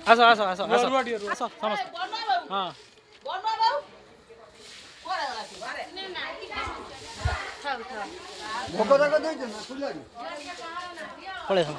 आसो आसो आसो आसो आसो समस्त हाँ पड़े हम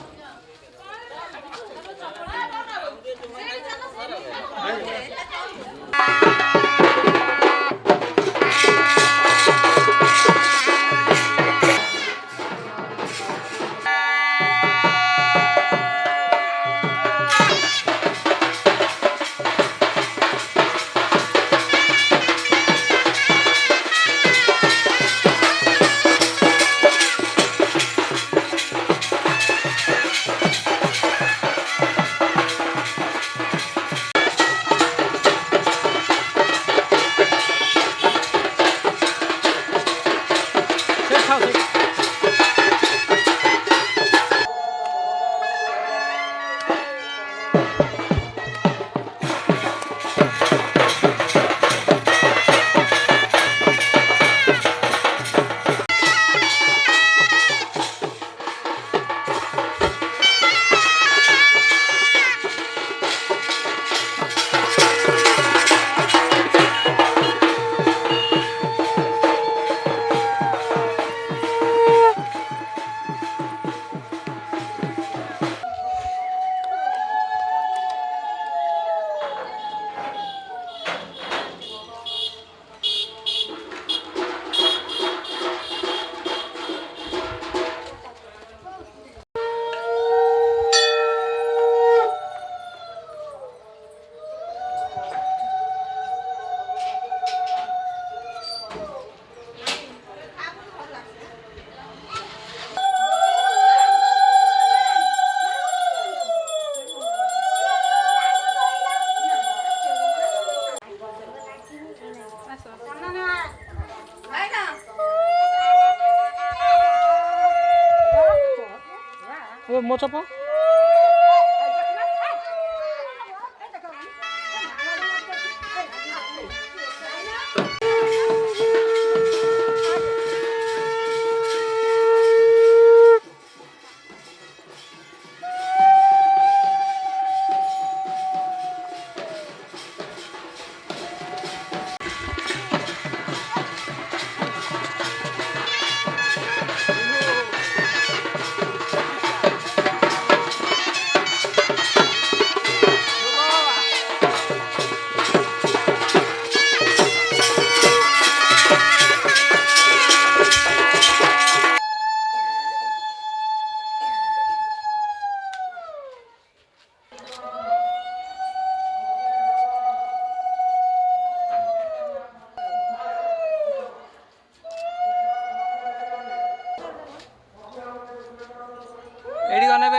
ए मो चप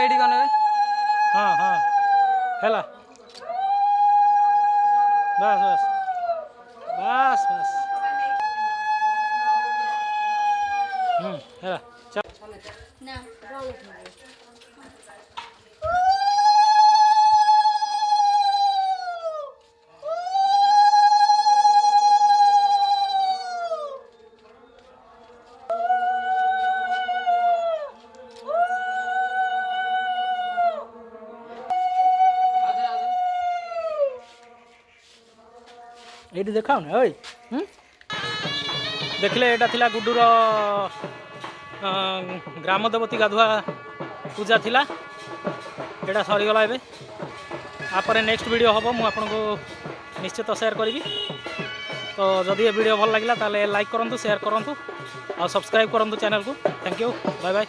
एडी गने हाँ हाँ हेला बस बस बस बस हेला चल ना रोल ये देखाओ ना ओए देखले एटा थिला गुडूर ग्राम देवती गाधुआ पूजा थिला एटा सरी गला एबे आपरे नेक्स्ट वीडियो हबो मु आपन को निश्चित शेयर करी तो जदि ये वीडियो भल लगिला ताले लाइक करंतु शेयर करंतु और सब्सक्राइब करंतु चैनल को थैंक यू बाय बाय।